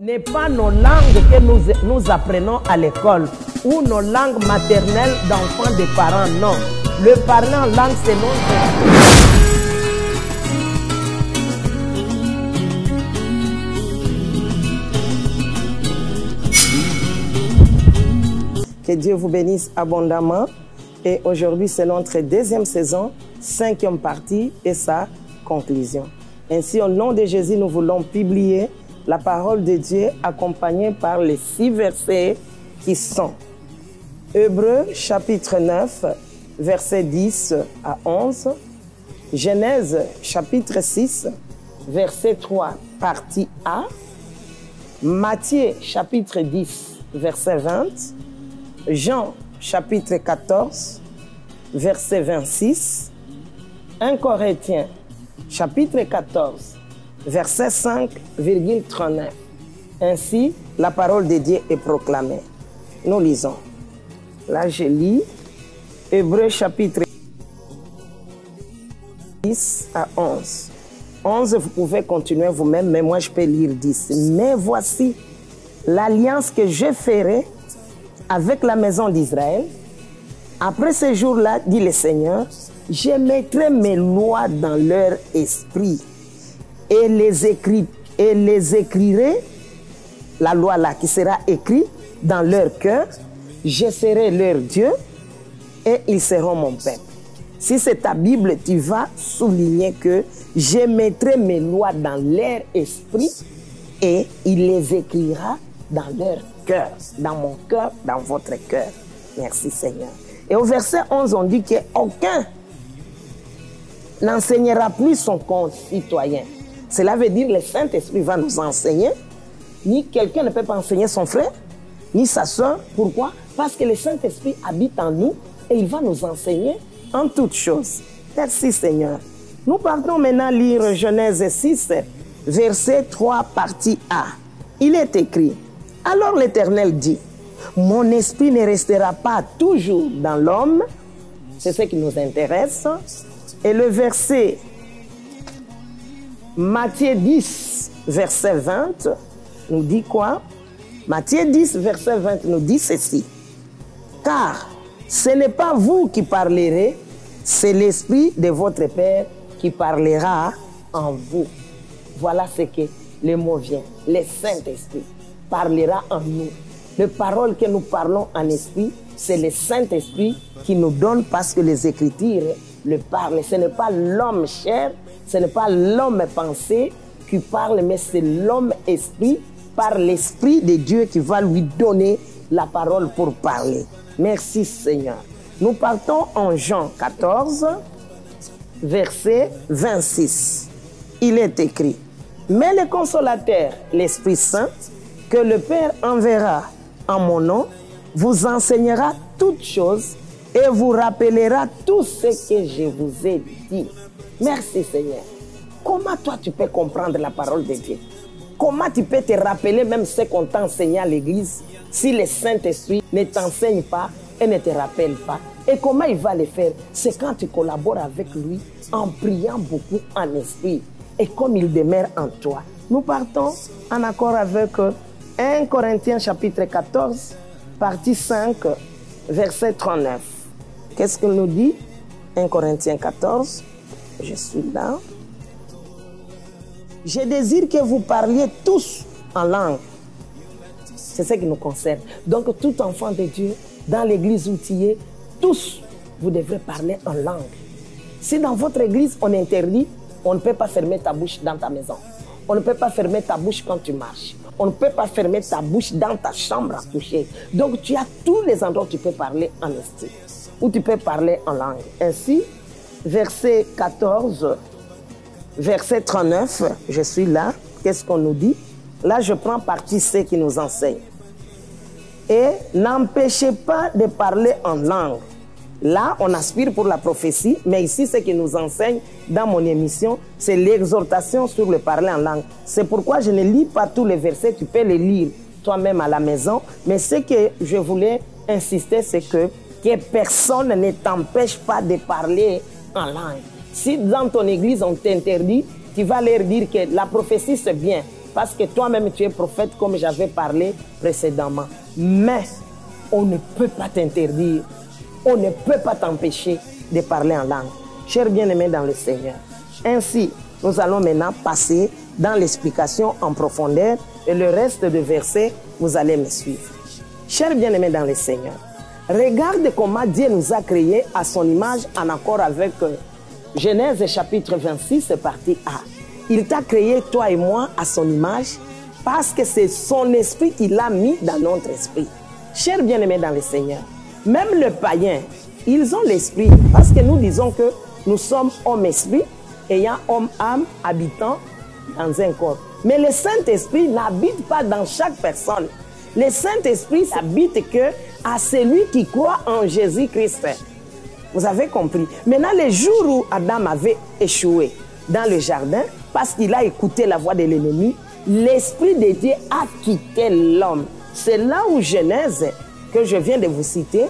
N'est pas nos langues que nous apprenons à l'école ou nos langues maternelles d'enfants des parents, non. Le parler en langue, c'est notre... Que Dieu vous bénisse abondamment. Et aujourd'hui, c'est notre deuxième saison, 5e partie et sa conclusion. Ainsi, au nom de Jésus, nous voulons publier la parole de Dieu accompagnée par les 6 versets qui sont Hébreux chapitre 9, versets 10 à 11, Genèse chapitre 6, verset 3, partie A, Matthieu chapitre 10, verset 20, Jean chapitre 14, verset 26, 1 Corinthiens chapitre 14, verset 5,39. Ainsi, la parole de Dieu est proclamée. Nous lisons. Là, je lis Hébreux chapitre 10 à 11. 11, vous pouvez continuer vous-même, mais moi, je peux lire 10. Mais voici l'alliance que je ferai avec la maison d'Israël. Après ce jour-là, dit le Seigneur, je mettrai mes lois dans leur esprit et les écrirai, la loi là qui sera écrite dans leur cœur, je serai leur Dieu et ils seront mon peuple. Si c'est ta Bible, tu vas souligner que je mettrai mes lois dans leur esprit et il les écrira dans leur cœur, dans mon cœur, dans votre cœur. Merci Seigneur. Et au verset 11, on dit qu'aucun n'enseignera plus son concitoyen. Cela veut dire que le Saint-Esprit va nous enseigner. Ni quelqu'un ne peut pas enseigner son frère, ni sa soeur. Pourquoi? Parce que le Saint-Esprit habite en nous et il va nous enseigner en toutes choses. Merci Seigneur. Nous partons maintenant lire Genèse 6, verset 3, partie A. Il est écrit, alors l'Éternel dit, mon esprit ne restera pas toujours dans l'homme. C'est ce qui nous intéresse. Et le verset Matthieu 10, verset 20, nous dit quoi? Matthieu 10, verset 20 nous dit ceci. Car ce n'est pas vous qui parlerez, c'est l'Esprit de votre Père qui parlera en vous. Voilà ce que le mot vient. Le Saint-Esprit parlera en nous. Les paroles que nous parlons en esprit, c'est le Saint-Esprit qui nous donne parce que les Écritures le parlent. Ce n'est pas l'homme chair, ce n'est pas l'homme pensé qui parle, mais c'est l'homme esprit par l'Esprit de Dieu qui va lui donner la parole pour parler. Merci Seigneur. Nous partons en Jean 14, verset 26. Il est écrit, mais le consolateur, l'Esprit Saint, que le Père enverra en mon nom, vous enseignera toutes choses et vous rappellera tout ce que je vous ai dit. Merci Seigneur. Comment toi tu peux comprendre la parole de Dieu? Comment tu peux te rappeler même ce qu'on t'a enseigné à l'église si le Saint-Esprit ne t'enseigne pas et ne te rappelle pas? Et comment il va le faire? C'est quand tu collabores avec lui en priant beaucoup en esprit et comme il demeure en toi. Nous partons en accord avec 1 Corinthiens chapitre 14, partie 5, verset 39. Qu'est-ce qu'il nous dit? 1 Corinthiens 14, je suis là. Je désire que vous parliez tous en langue. C'est ce qui nous concerne. Donc tout enfant de Dieu, dans l'église où tu es, tous, vous devrez parler en langue. Si dans votre église on interdit, on ne peut pas fermer ta bouche dans ta maison. On ne peut pas fermer ta bouche quand tu marches. On ne peut pas fermer ta bouche dans ta chambre à coucher. Donc tu as tous les endroits où tu peux parler en esprit, où tu peux parler en langue. Ainsi, verset 14, verset 39, je suis là. Qu'est-ce qu'on nous dit? Là, je prends partie ce qui nous enseigne. Et n'empêchez pas de parler en langue. Là, on aspire pour la prophétie, mais ici, ce qui nous enseigne dans mon émission, c'est l'exhortation sur le parler en langue. C'est pourquoi je ne lis pas tous les versets, tu peux les lire toi-même à la maison. Mais ce que je voulais insister, c'est que personne ne t'empêche pas de parler en langue. Si dans ton église, on t'interdit, tu vas leur dire que la prophétie, c'est bien, parce que toi-même tu es prophète comme j'avais parlé précédemment. Mais on ne peut pas t'interdire, on ne peut pas t'empêcher de parler en langue. Chers bien-aimés dans le Seigneur, ainsi nous allons maintenant passer dans l'explication en profondeur et le reste de versets, vous allez me suivre. Chers bien-aimés dans le Seigneur, regarde comment Dieu nous a créés à son image en accord avec Genèse chapitre 26, partie A. Il t'a créé, toi et moi, à son image parce que c'est son esprit qu'il a mis dans notre esprit. Chers bien-aimés dans le Seigneur, même les païens, ils ont l'esprit parce que nous disons que nous sommes homme-esprit, ayant homme-âme, habitant dans un corps. Mais le Saint-Esprit n'habite pas dans chaque personne. Le Saint-Esprit n'habite que à celui qui croit en Jésus-Christ. Vous avez compris. Maintenant, le jour où Adam avait échoué dans le jardin, parce qu'il a écouté la voix de l'ennemi, l'Esprit de Dieu a quitté l'homme. C'est là où Genèse, que je viens de vous citer,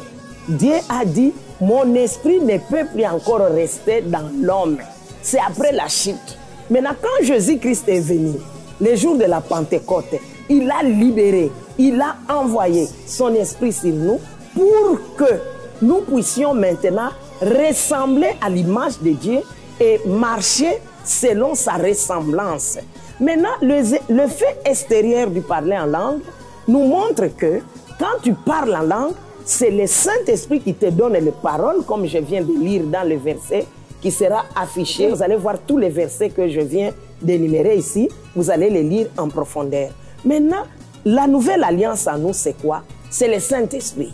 Dieu a dit, mon esprit ne peut plus encore rester dans l'homme. C'est après la chute. Maintenant, quand Jésus-Christ est venu, le jour de la Pentecôte, il a libéré, il a envoyé son esprit sur nous pour que nous puissions maintenant ressembler à l'image de Dieu et marcher selon sa ressemblance. Maintenant, le fait extérieur du parler en langue nous montre que quand tu parles en langue, c'est le Saint-Esprit qui te donne les paroles, comme je viens de lire dans le verset qui sera affiché. Vous allez voir tous les versets que je viens d'énumérer ici. Vous allez les lire en profondeur. Maintenant, la nouvelle alliance à nous, c'est quoi? C'est le Saint-Esprit.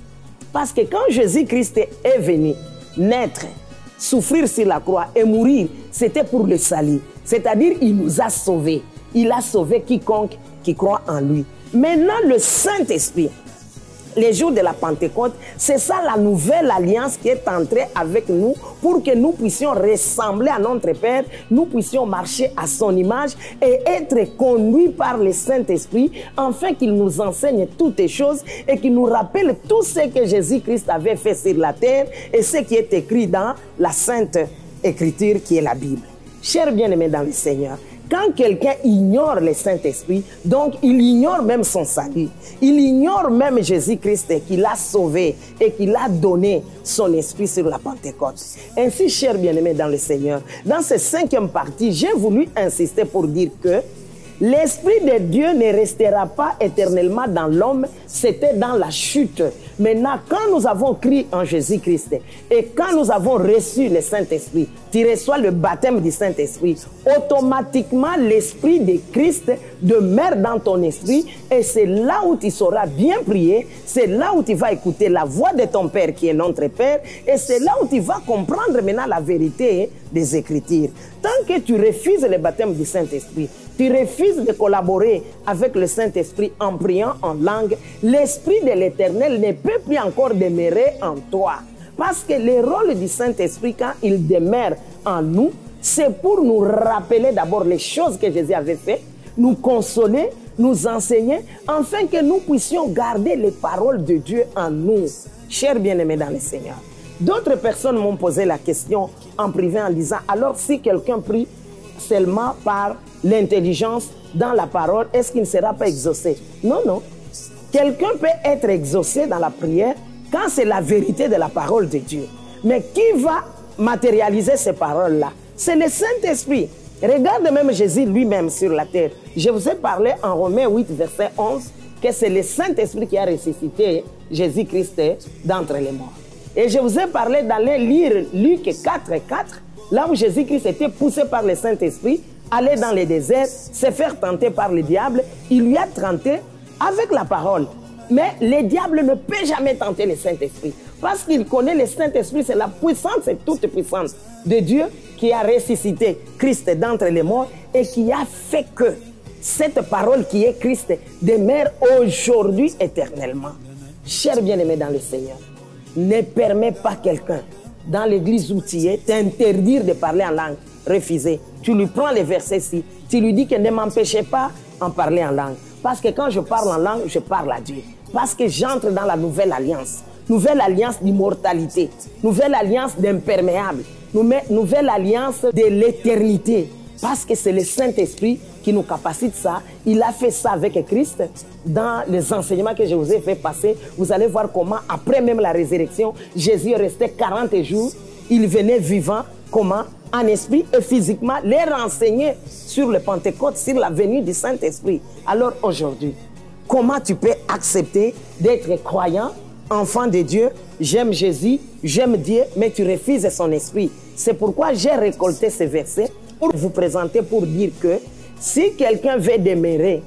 Parce que quand Jésus-Christ est venu naître, souffrir sur la croix et mourir, c'était pour le salut. C'est-à-dire, il nous a sauvés. Il a sauvé quiconque qui croit en lui. Maintenant, le Saint-Esprit, les jours de la Pentecôte, c'est ça la nouvelle alliance qui est entrée avec nous pour que nous puissions ressembler à notre Père, nous puissions marcher à son image et être conduits par le Saint-Esprit afin qu'il nous enseigne toutes les choses et qu'il nous rappelle tout ce que Jésus-Christ avait fait sur la terre et ce qui est écrit dans la Sainte Écriture qui est la Bible. Chers bien-aimés dans le Seigneur, quand quelqu'un ignore le Saint-Esprit, donc il ignore même son salut. Il ignore même Jésus-Christ qui l'a sauvé et qui l'a donné son esprit sur la Pentecôte. Ainsi, chers bien-aimés dans le Seigneur, dans cette 5e partie, j'ai voulu insister pour dire que l'Esprit de Dieu ne restera pas éternellement dans l'homme, c'était dans la chute. Maintenant, quand nous avons crié en Jésus-Christ et quand nous avons reçu le Saint-Esprit, tu reçois le baptême du Saint-Esprit, automatiquement l'Esprit de Christ demeure dans ton esprit et c'est là où tu sauras bien prier, c'est là où tu vas écouter la voix de ton Père qui est notre Père et c'est là où tu vas comprendre maintenant la vérité des Écritures. Tant que tu refuses le baptême du Saint-Esprit, tu refuses de collaborer avec le Saint-Esprit en priant en langue, l'Esprit de l'Éternel ne peut plus encore demeurer en toi. Parce que le rôle du Saint-Esprit, quand il demeure en nous, c'est pour nous rappeler d'abord les choses que Jésus avait faites, nous consoler, nous enseigner, afin que nous puissions garder les paroles de Dieu en nous. Chers bien-aimés dans le Seigneur. D'autres personnes m'ont posé la question en privé en disant, alors si quelqu'un prie seulement par l'intelligence dans la parole, est-ce qu'il ne sera pas exaucé? Non, non. Quelqu'un peut être exaucé dans la prière quand c'est la vérité de la parole de Dieu. Mais qui va matérialiser ces paroles-là? C'est le Saint-Esprit. Regarde même Jésus lui-même sur la terre. Je vous ai parlé en Romains 8, verset 11, que c'est le Saint-Esprit qui a ressuscité Jésus-Christ d'entre les morts. Et je vous ai parlé d'aller lire Luc 4, 4, là où Jésus-Christ était poussé par le Saint-Esprit, aller dans le désert, se faire tenter par le diable. Il lui a tenté avec la parole. Mais le diable ne peut jamais tenter le Saint-Esprit. Parce qu'il connaît le Saint-Esprit, c'est la puissance et toute puissance de Dieu qui a ressuscité Christ d'entre les morts et qui a fait que cette parole qui est Christ demeure aujourd'hui éternellement. Chers bien-aimés dans le Seigneur, ne permets pas quelqu'un dans l'église où tu es t'interdire de parler en langue. Refuser. Tu lui prends les versets-ci. Tu lui dis que ne m'empêchez pas en parler en langue. Parce que quand je parle en langue, je parle à Dieu. Parce que j'entre dans la nouvelle alliance. Nouvelle alliance d'immortalité. Nouvelle alliance d'imperméable. Nouvelle alliance de l'éternité. Parce que c'est le Saint-Esprit qui qui nous capacite ça. Il a fait ça avec Christ. Dans les enseignements que je vous ai fait passer, vous allez voir comment, après même la résurrection, Jésus est resté 40 jours. Il venait vivant, comment? En esprit et physiquement, les renseigner sur le Pentecôte, sur la venue du Saint-Esprit. Alors aujourd'hui, comment tu peux accepter d'être croyant, enfant de Dieu, j'aime Jésus, j'aime Dieu, mais tu refuses son esprit? C'est pourquoi j'ai récolté ces versets pour vous présenter, pour dire que si quelqu'un veut demeurer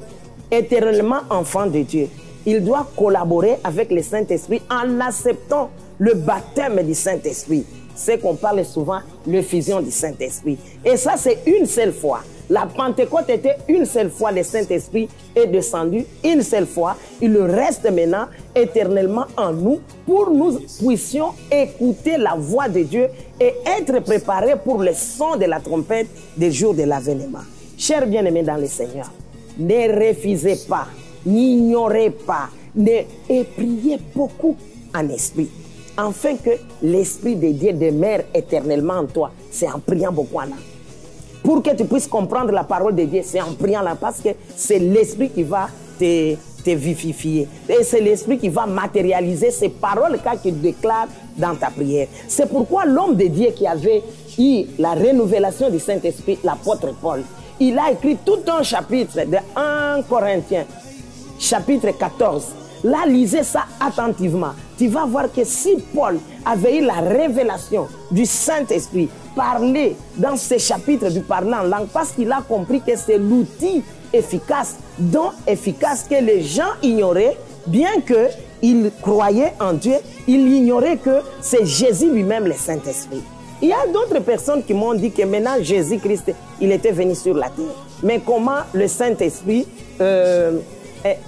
éternellement enfant de Dieu, il doit collaborer avec le Saint-Esprit en acceptant le baptême du Saint-Esprit. C'est qu'on parle souvent l'effusion du Saint-Esprit. Et ça, c'est une seule fois. La Pentecôte était une seule fois, le Saint-Esprit est descendu une seule fois. Il reste maintenant éternellement en nous pour que nous puissions écouter la voix de Dieu et être préparés pour le son de la trompette des jours de l'avènement. Chers bien-aimés dans le Seigneur, ne refusez pas, n'ignorez pas, et priez beaucoup en esprit, afin que l'Esprit de Dieu demeure éternellement en toi. C'est en priant beaucoup là. Pour que tu puisses comprendre la parole de Dieu, c'est en priant là, parce que c'est l'Esprit qui va te vivifier. Et c'est l'Esprit qui va matérialiser ces paroles qu'il déclare dans ta prière. C'est pourquoi l'homme de Dieu qui avait eu la révélation du Saint-Esprit, l'apôtre Paul, il a écrit tout un chapitre de 1 Corinthiens, chapitre 14. Là, lisez ça attentivement. Tu vas voir que si Paul avait eu la révélation du Saint-Esprit, parler dans ce chapitre du parler en langue, parce qu'il a compris que c'est l'outil efficace, donc efficace que les gens ignoraient, bien qu'ils croyaient en Dieu, ils ignoraient que c'est Jésus lui-même le Saint-Esprit. Il y a d'autres personnes qui m'ont dit que maintenant Jésus-Christ, il était venu sur la terre. Mais comment le Saint-Esprit...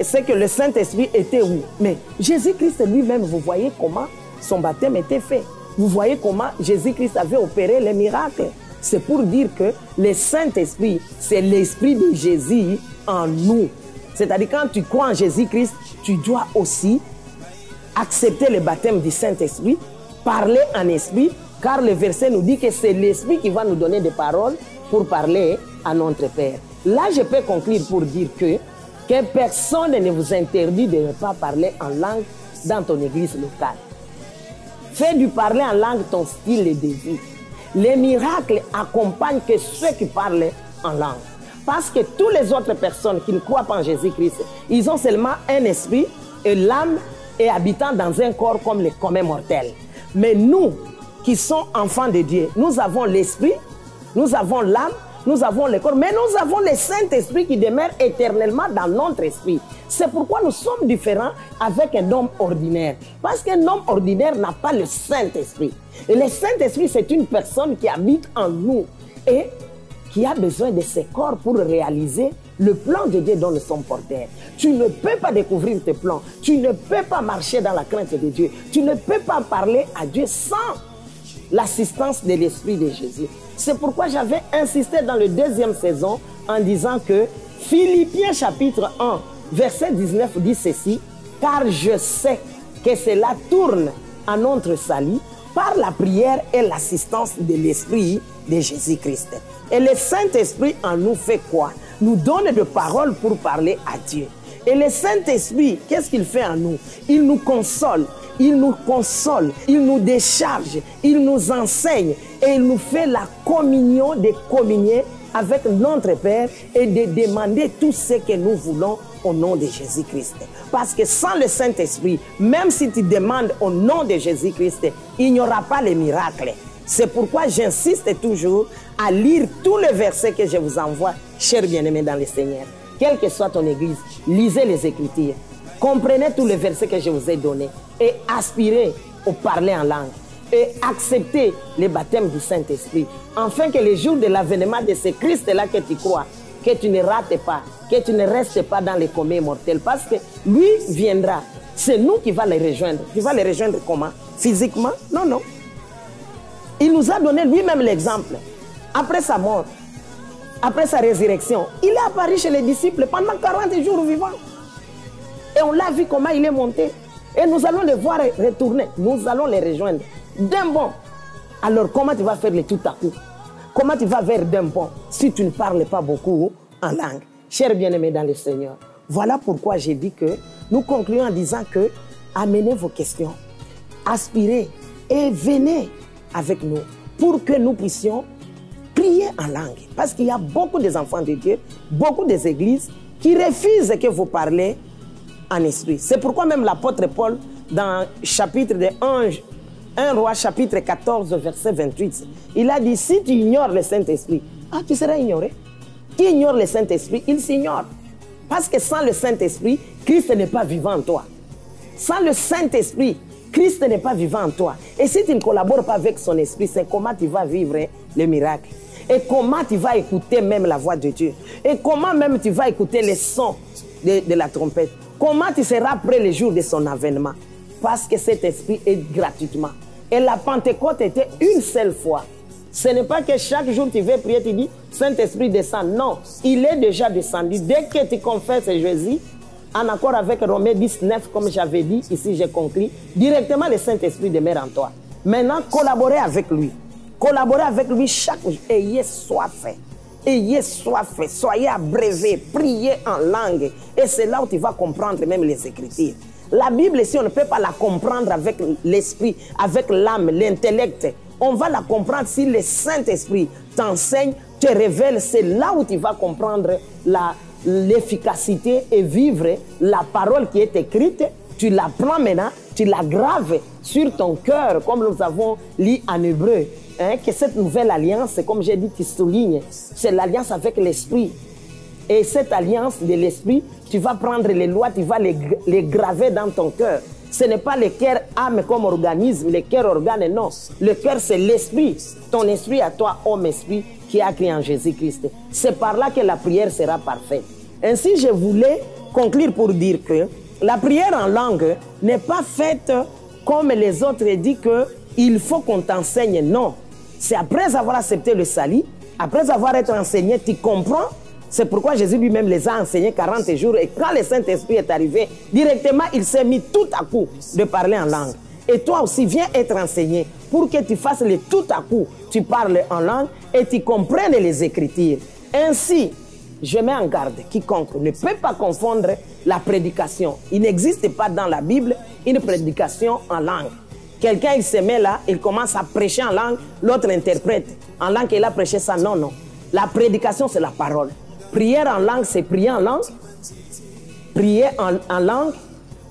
c'est que le Saint-Esprit était où? Mais Jésus-Christ lui-même, vous voyez comment son baptême était fait. Vous voyez comment Jésus-Christ avait opéré les miracles. C'est pour dire que le Saint-Esprit, c'est l'Esprit de Jésus en nous. C'est-à-dire quand tu crois en Jésus-Christ, tu dois aussi accepter le baptême du Saint-Esprit, parler en esprit, car le verset nous dit que c'est l'Esprit qui va nous donner des paroles pour parler à notre Père. Là, je peux conclure pour dire que personne ne vous interdit de ne pas parler en langue dans ton église locale. Fais du parler en langue ton style de vie. Les miracles accompagnent que ceux qui parlent en langue. Parce que toutes les autres personnes qui ne croient pas en Jésus-Christ, ils ont seulement un esprit et l'âme et habitant dans un corps comme les communs mortels. Mais nous, qui sommes enfants de Dieu, nous avons l'esprit, nous avons l'âme, nous avons le corps, mais nous avons le Saint-Esprit qui demeure éternellement dans notre esprit. C'est pourquoi nous sommes différents avec un homme ordinaire. Parce qu'un homme ordinaire n'a pas le Saint-Esprit. Et le Saint-Esprit, c'est une personne qui habite en nous et qui a besoin de ses corps pour réaliser le plan de Dieu dont nous sommes porteurs. Tu ne peux pas découvrir tes plans. Tu ne peux pas marcher dans la crainte de Dieu. Tu ne peux pas parler à Dieu sans l'assistance de l'Esprit de Jésus. C'est pourquoi j'avais insisté dans la deuxième saison en disant que Philippiens chapitre 1, verset 19 dit ceci: « Car je sais que cela tourne à notre salut par la prière et l'assistance de l'Esprit de Jésus-Christ. » Et le Saint-Esprit en nous fait quoi? Nous donne des paroles pour parler à Dieu. Et le Saint-Esprit, qu'est-ce qu'il fait en nous? Il nous console. Il nous décharge, il nous enseigne et il nous fait la communion de communier avec notre Père et de demander tout ce que nous voulons au nom de Jésus-Christ. Parce que sans le Saint-Esprit, même si tu demandes au nom de Jésus-Christ, il n'y aura pas les miracles. C'est pourquoi j'insiste toujours à lire tous les versets que je vous envoie, chers bien-aimés dans le Seigneur. Quelle que soit ton église, lisez les Écritures. Comprenez tous les versets que je vous ai donnés et aspirez au parler en langue et acceptez le baptême du Saint-Esprit, afin que le jour de l'avènement de ce Christ-là que tu crois, que tu ne rates pas, que tu ne restes pas dans les communs mortels, parce que lui viendra. C'est nous qui va les rejoindre. Tu vas les rejoindre comment? Physiquement? Non, non. Il nous a donné lui-même l'exemple. Après sa mort, après sa résurrection, il est apparu chez les disciples pendant 40 jours vivants. Et on l'a vu comment il est monté. Et nous allons les voir retourner. Nous allons les rejoindre d'un bond. Alors comment tu vas faire le tout à coup? Comment tu vas vers d'un bond si tu ne parles pas beaucoup en langue. Chers bien-aimés dans le Seigneur, voilà pourquoi j'ai dit que nous concluons en disant que amenez vos questions, aspirez et venez avec nous pour que nous puissions prier en langue. Parce qu'il y a beaucoup des enfants de Dieu, beaucoup des églises qui refusent que vous parlez en esprit. C'est pourquoi même l'apôtre Paul, dans le chapitre de 1 Roi, chapitre 14, verset 28, il a dit, si tu ignores le Saint-Esprit, tu seras ignoré. Qui ignore le Saint-Esprit, il s'ignore. Parce que sans le Saint-Esprit, Christ n'est pas vivant en toi. Sans le Saint-Esprit, Christ n'est pas vivant en toi. Et si tu ne collabores pas avec son esprit, c'est comment tu vas vivre le miracle. Et comment tu vas écouter même la voix de Dieu. Et comment même tu vas écouter les sons de la trompette. Comment tu seras prêt le jour de son avènement. Parce que cet esprit est gratuitement. Et la Pentecôte était une seule fois. Ce n'est pas que chaque jour tu veux prier, tu dis, Saint-Esprit descend. Non, il est déjà descendu. Dès que tu confesses Jésus, en accord avec Romains 19, comme j'avais dit, ici j'ai conclu, directement le Saint-Esprit demeure en toi. Maintenant, collaborez avec lui. Collaborez avec lui chaque jour. Ayez soif. Ayez soif. Soyez abrévés. Priez en langue. Et c'est là où tu vas comprendre même les Écritures. La Bible, si on ne peut pas la comprendre avec l'esprit, avec l'âme, l'intellect, on va la comprendre si le Saint-Esprit t'enseigne, te révèle. C'est là où tu vas comprendre l'efficacité et vivre la parole qui est écrite. Tu la prends maintenant, tu la graves sur ton cœur, comme nous avons lu en hébreu. Que cette nouvelle alliance, comme j'ai dit, tu soulignes, c'est l'alliance avec l'esprit. Et cette alliance de l'esprit, tu vas prendre les lois, tu vas les graver dans ton cœur. Ce n'est pas le cœur âme comme organisme, le cœur organe, non. Le cœur, c'est l'esprit. Ton esprit à toi, homme esprit, qui a créé en Jésus-Christ. C'est par là que la prière sera parfaite. Ainsi, je voulais conclure pour dire que la prière en langue n'est pas faite comme les autres disent qu'il faut qu'on t'enseigne. Non. C'est après avoir accepté le salut, après avoir été enseigné, tu comprends. C'est pourquoi Jésus lui-même les a enseignés 40 jours. Et quand le Saint-Esprit est arrivé, directement, il s'est mis tout à coup de parler en langue. Et toi aussi, viens être enseigné pour que tu fasses le tout à coup. Tu parles en langue et tu comprennes les Écritures. Ainsi, je mets en garde quiconque ne peut pas confondre la prédication. Il n'existe pas dans la Bible une prédication en langue. Quelqu'un, il se met là, il commence à prêcher en langue, l'autre interprète. En langue, il a prêché ça. Non, non. La prédication, c'est la parole. Prière en langue, c'est prier en langue. Prier en langue,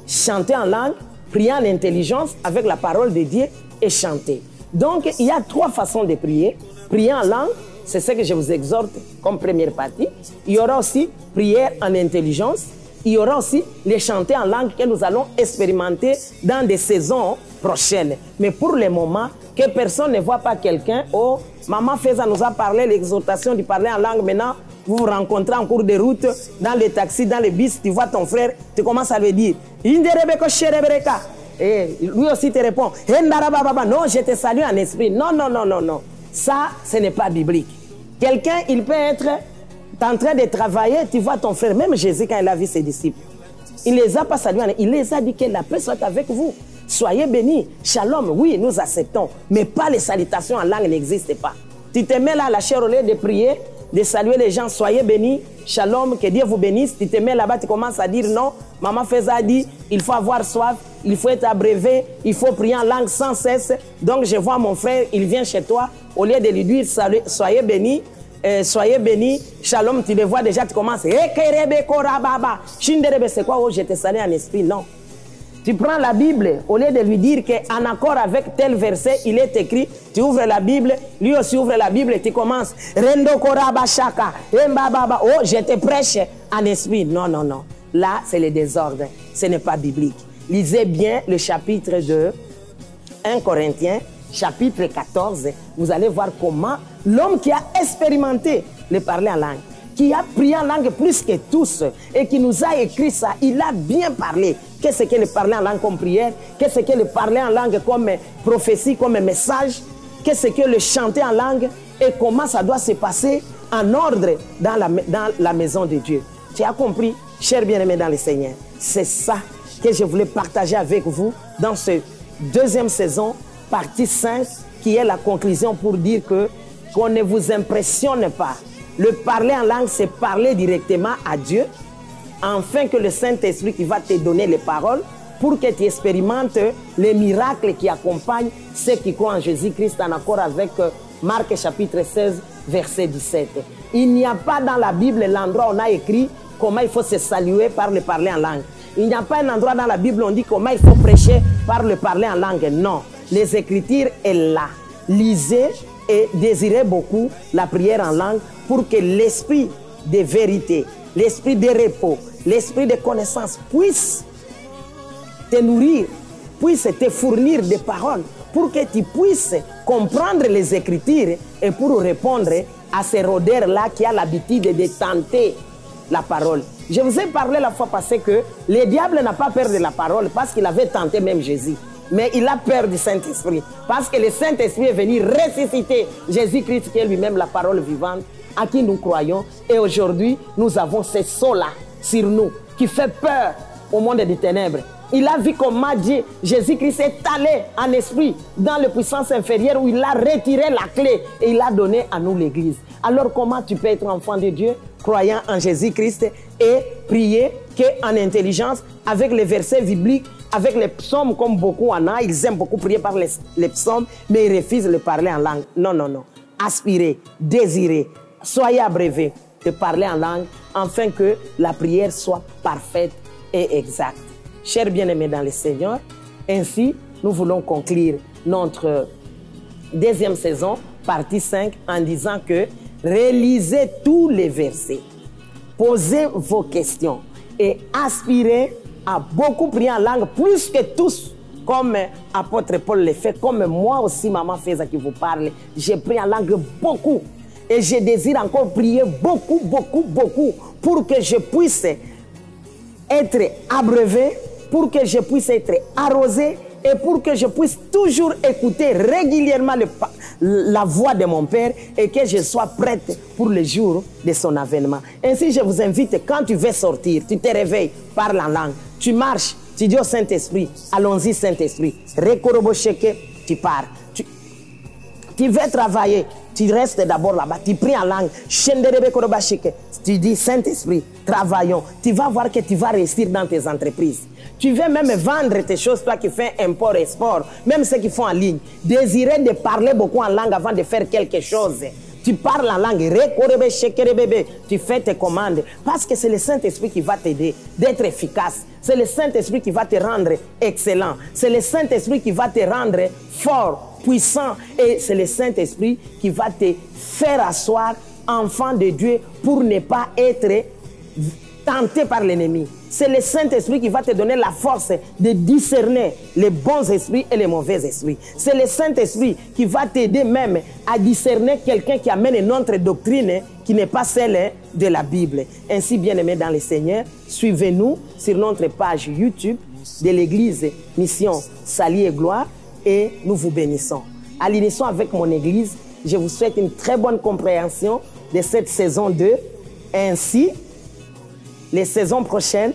chanter en langue, prier en intelligence avec la parole de Dieu et chanter. Donc, il y a 3 façons de prier. Prier en langue, c'est ce que je vous exhorte comme première partie. Il y aura aussi prière en intelligence. Il y aura aussi les chanter en langue que nous allons expérimenter dans des saisons prochaines. Mais pour le moment, que personne ne voit pas quelqu'un. Oh, maman Feza nous a parlé, l'exhortation de parler en langue. Maintenant, vous vous rencontrez en cours de route, dans le taxi, dans le bus, tu vois ton frère, tu commences à lui dire et lui aussi te répond non, je te salue en esprit. Non, non, non, non, non. Ça, ce n'est pas biblique. Quelqu'un, il peut être en train de travailler, tu vois ton frère, même Jésus, quand il a vu ses disciples, il ne les a pas salués, il les a dit que la paix soit avec vous. Soyez bénis. Shalom, oui, nous acceptons, mais pas les salutations en langue n'existent pas. Tu te mets là, la chair au lieu de prier, de saluer les gens, soyez bénis, shalom, que Dieu vous bénisse. Tu te mets là-bas, tu commences à dire non. Maman Feza dit, il faut avoir soif, il faut être abrévé, il faut prier en langue sans cesse. Donc je vois mon frère, il vient chez toi, au lieu de lui dire soyez bénis, shalom, tu le vois déjà, tu commences. C'est quoi, oh, je te salue en esprit? Non. Tu prends la Bible, au lieu de lui dire qu'en accord avec tel verset, il est écrit, tu ouvres la Bible, lui aussi ouvre la Bible et tu commences. Rendo koraba shaka, oh, je te prêche en esprit. Non, non, non. Là, c'est le désordre. Ce n'est pas biblique. Lisez bien le chapitre de 1 Corinthiens, chapitre 14. Vous allez voir comment l'homme qui a expérimenté le parler en langue, qui a prié en langue plus que tous et qui nous a écrit ça, il a bien parlé. Qu'est-ce que le parler en langue comme prière? Qu'est-ce que le parler en langue comme prophétie, comme message? Qu'est-ce que le chanter en langue? Et comment ça doit se passer en ordre dans la maison de Dieu? Tu as compris, cher bien-aimé dans le Seigneur? C'est ça que je voulais partager avec vous dans cette 2e saison, partie 5, qui est la conclusion pour dire qu'on ne vous impressionne pas Le parler en langue, c'est parler directement à Dieu, afin que le Saint-Esprit qui va te donner les paroles, pour que tu expérimentes les miracles qui accompagnent ceux qui croient en Jésus-Christ, en accord avec Marc chapitre 16, verset 17. Il n'y a pas dans la Bible l'endroit où on a écrit comment il faut se saluer par le parler en langue. Il n'y a pas un endroit dans la Bible où on dit comment il faut prêcher par le parler en langue. Non, les Écritures sont là. Lisez et désirez beaucoup la prière en langue pour que l'esprit de vérité, l'esprit de repos, l'esprit de connaissance puisse te nourrir, puisse te fournir des paroles pour que tu puisses comprendre les Écritures et pour répondre à ces rôdeurs-là qui a l'habitude de tenter la parole. Je vous ai parlé la fois passée que le diable n'a pas peur de la parole parce qu'il avait tenté même Jésus. Mais il a peur du Saint-Esprit parce que le Saint-Esprit est venu ressusciter Jésus-Christ qui est lui-même la parole vivante à qui nous croyons. Et aujourd'hui, nous avons ce sceau-là sur nous qui fait peur au monde des ténèbres. Il a vu comment Dieu, Jésus-Christ est allé en esprit dans les puissances inférieures où il a retiré la clé et il a donné à nous l'Église. Alors comment tu peux être enfant de Dieu, croyant en Jésus-Christ et prier qu'en intelligence avec les versets bibliques, avec les psaumes comme beaucoup en ont, ils aiment beaucoup prier par les psaumes, mais ils refusent de parler en langue. Non, non, non. Aspirez, désirez, soyez abreuvés de parler en langue afin que la prière soit parfaite et exacte. Chers bien-aimés dans le Seigneur, ainsi nous voulons conclure notre deuxième saison, partie 5, en disant que relisez tous les versets, posez vos questions et aspirez à beaucoup prier en langue, plus que tous, comme apôtre Paul le fait, comme moi aussi, maman Feza qui vous parle, j'ai prié en langue beaucoup et je désire encore prier beaucoup, beaucoup, beaucoup pour que je puisse être abreuvé, pour que je puisse être arrosé et pour que je puisse toujours écouter régulièrement la voix de mon Père et que je sois prête pour le jour de son avènement. Ainsi, je vous invite, quand tu veux sortir, tu te réveilles, parle en langue, tu marches, tu dis au Saint-Esprit, allons-y Saint-Esprit, rekorobosheke, tu pars. Tu veux travailler, tu restes d'abord là-bas, tu pries en langue, tu dis Saint-Esprit, travaillons. Tu vas voir que tu vas réussir dans tes entreprises. Tu veux même vendre tes choses, toi qui fais import-export, même ceux qui font en ligne. Désirer de parler beaucoup en langue avant de faire quelque chose. Tu parles en langue, tu fais tes commandes, parce que c'est le Saint-Esprit qui va t'aider d'être efficace. C'est le Saint-Esprit qui va te rendre excellent. C'est le Saint-Esprit qui va te rendre fort, puissant. Et c'est le Saint-Esprit qui va te faire asseoir enfant de Dieu pour ne pas être tenté par l'ennemi. C'est le Saint-Esprit qui va te donner la force de discerner les bons esprits et les mauvais esprits. C'est le Saint-Esprit qui va t'aider même à discerner quelqu'un qui amène une autre doctrine qui n'est pas celle de la Bible. Ainsi, bien-aimés dans le Seigneur, suivez-nous sur notre page YouTube de l'Église Mission Salut et Gloire et nous vous bénissons. À l'unisson avec mon Église, je vous souhaite une très bonne compréhension de cette saison 2. Ainsi, les saisons prochaines,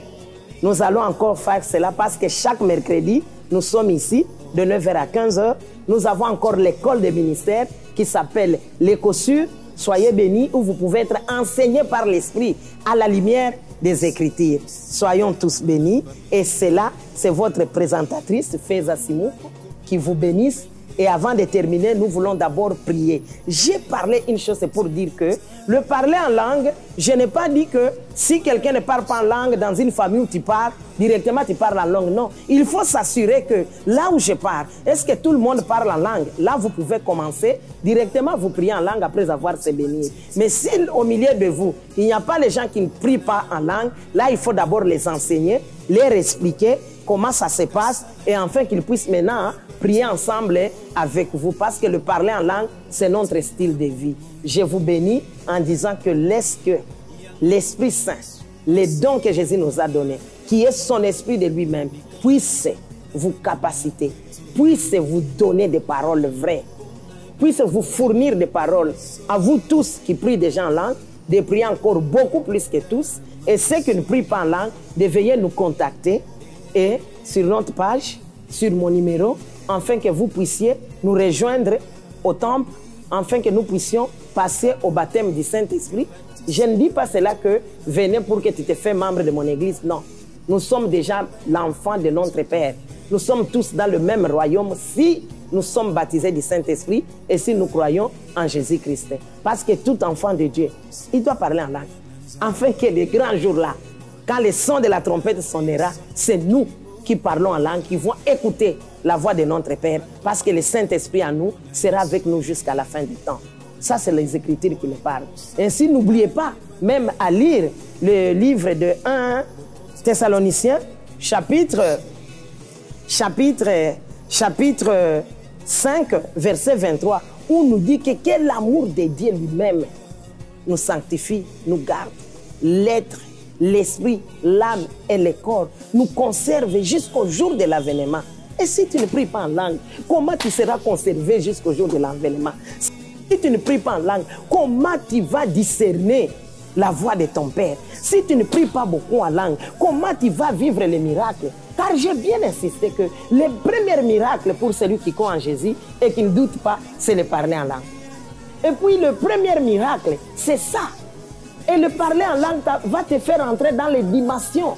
nous allons encore faire cela parce que chaque mercredi, nous sommes ici de 9h à 15h. Nous avons encore l'école de ministère qui s'appelle l'Écossure. Soyez bénis où vous pouvez être enseignés par l'Esprit à la lumière des Écritures. Soyons tous bénis et cela, c'est votre présentatrice Feza Simouko qui vous bénisse. Et avant de terminer, nous voulons d'abord prier. J'ai parlé une chose, c'est pour dire que le parler en langue, je n'ai pas dit que si quelqu'un ne parle pas en langue dans une famille où tu parles, directement tu parles en langue. Non, il faut s'assurer que là où je parle, est-ce que tout le monde parle en langue? Là, vous pouvez commencer directement, vous priez en langue après avoir se bénir. Mais si au milieu de vous, il n'y a pas les gens qui ne prient pas en langue, là, il faut d'abord les enseigner, leur expliquer comment ça se passe et enfin qu'ils puissent maintenant prier ensemble avec vous parce que le parler en langue, c'est notre style de vie. Je vous bénis en disant que laisse que l'Esprit Saint, les dons que Jésus nous a donnés, qui est son esprit de lui-même, puisse vous capaciter, puisse vous donner des paroles vraies, puisse vous fournir des paroles à vous tous qui prient déjà en langue, de prier encore beaucoup plus que tous, et ceux qui ne prient pas en langue, de veiller nous contacter et sur notre page, sur mon numéro, afin que vous puissiez nous rejoindre au temple, afin que nous puissions passer au baptême du Saint-Esprit. Je ne dis pas cela que venez pour que tu te fasses membre de mon église. Non, nous sommes déjà l'enfant de notre Père. Nous sommes tous dans le même royaume si nous sommes baptisés du Saint-Esprit et si nous croyons en Jésus-Christ. Parce que tout enfant de Dieu, il doit parler en langue. Afin que les grands jours-là, quand le son de la trompette sonnera, c'est nous qui parlons en langue, qui vont écouter la voix de notre Père, parce que le Saint-Esprit en nous sera avec nous jusqu'à la fin du temps. Ça, c'est les Écritures qui nous parlent. Ainsi, n'oubliez pas, même à lire le livre de 1 Thessaloniciens, chapitre 5, verset 23, où nous dit que l'amour de Dieu lui-même nous sanctifie, nous garde. L'être, l'esprit, l'âme et le corps nous conservent jusqu'au jour de l'avènement. Et si tu ne pries pas en langue, comment tu seras conservé jusqu'au jour de l'avènement? Si tu ne pries pas en langue, comment tu vas discerner la voix de ton Père? Si tu ne pries pas beaucoup en langue, comment tu vas vivre les miracles? Car j'ai bien insisté que le premier miracle pour celui qui croit en Jésus et qui ne doute pas, c'est le parler en langue. Et puis le premier miracle, c'est ça. Et le parler en langue va te faire entrer dans les dimensions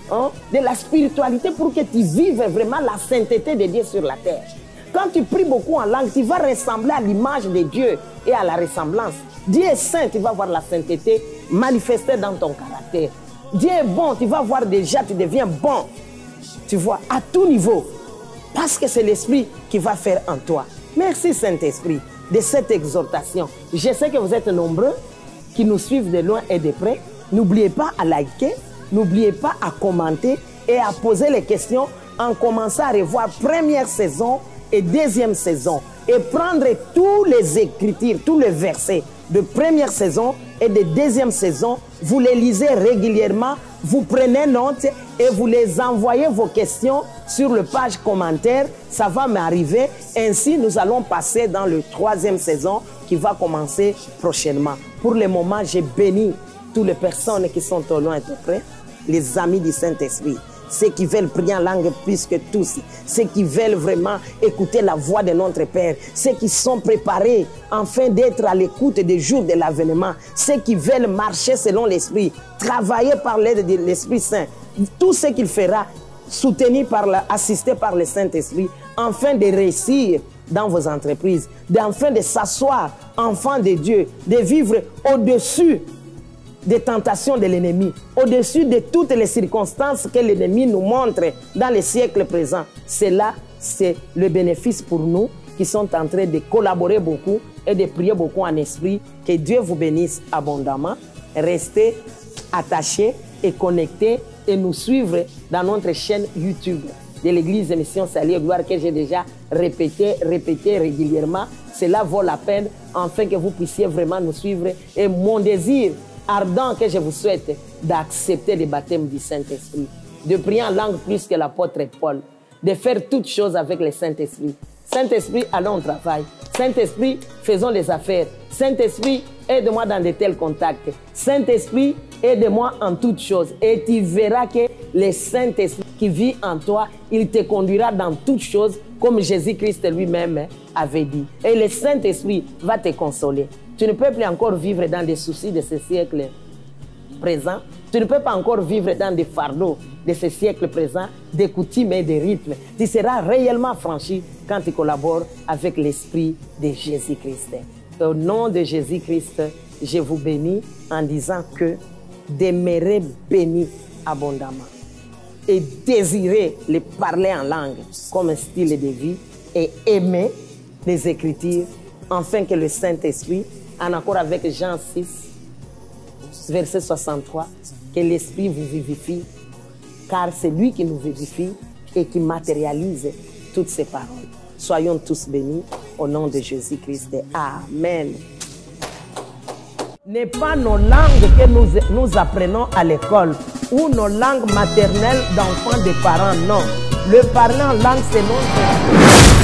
de la spiritualité pour que tu vives vraiment la sainteté de Dieu sur la terre. Quand tu pries beaucoup en langue, tu vas ressembler à l'image de Dieu et à la ressemblance. Dieu est saint, tu vas voir la sainteté manifestée dans ton caractère. Dieu est bon, tu vas voir déjà, tu deviens bon. Tu vois, à tout niveau. Parce que c'est l'Esprit qui va faire en toi. Merci Saint-Esprit de cette exhortation. Je sais que vous êtes nombreux qui nous suivent de loin et de près. N'oubliez pas à liker, n'oubliez pas à commenter et à poser les questions en commençant à revoir première saison et deuxième saison et prendre tous les écritures, tous les versets de première saison et de deuxième saison. Vous les lisez régulièrement, vous prenez note et vous les envoyez vos questions sur le page commentaire. Ça va m'arriver. Ainsi, nous allons passer dans le troisième saison qui va commencer prochainement. Pour le moment, j'ai béni toutes les personnes qui sont au loin et au près, les amis du Saint-Esprit, ceux qui veulent prier en langue plus que tous, ceux qui veulent vraiment écouter la voix de notre Père, ceux qui sont préparés afin d'être à l'écoute des jours de l'avènement, ceux qui veulent marcher selon l'Esprit, travailler par l'aide de l'Esprit Saint, tout ce qu'il fera, soutenu assisté par le Saint-Esprit, afin de réussir dans vos entreprises, afin de s'asseoir, enfants de Dieu, de vivre au-dessus des tentations de l'ennemi, au-dessus de toutes les circonstances que l'ennemi nous montre dans les siècles présents. Cela, c'est le bénéfice pour nous qui sont en train de collaborer beaucoup et de prier beaucoup en esprit. Que Dieu vous bénisse abondamment. Restez attachés et connectés et nous suivre dans notre chaîne YouTube de l'Église de Mission Salut et Gloire que j'ai déjà répété régulièrement. Cela vaut la peine afin que vous puissiez vraiment nous suivre. Et mon désir ardent que je vous souhaite d'accepter le baptême du Saint-Esprit, de prier en langue plus que l'apôtre Paul, de faire toutes choses avec le Saint-Esprit. Saint-Esprit, allons au travail. Saint-Esprit, faisons les affaires. Saint-Esprit, aide-moi dans de tels contacts. Saint-Esprit, aide-moi en toutes choses. Et tu verras que le Saint-Esprit qui vit en toi, il te conduira dans toutes choses comme Jésus-Christ lui-même avait dit. Et le Saint-Esprit va te consoler. Tu ne peux plus encore vivre dans des soucis de ce siècle présent. Tu ne peux pas encore vivre dans des fardeaux de ce siècle présent, des coutumes et des rythmes. Tu seras réellement franchi quand tu collabores avec l'Esprit de Jésus-Christ. Au nom de Jésus-Christ, je vous bénis en disant que demeurez bénis abondamment et désirez les parler en langue comme un style de vie et aimer les Écritures afin que le Saint-Esprit, en accord avec Jean 6, verset 63, que l'Esprit vous vivifie, car c'est lui qui nous vivifie et qui matérialise toutes ces paroles. Soyons tous bénis au nom de Jésus-Christ. Amen. N'est pas nos langues que nous apprenons à l'école ou nos langues maternelles d'enfants des parents, non. Le parler en langue, c'est notre...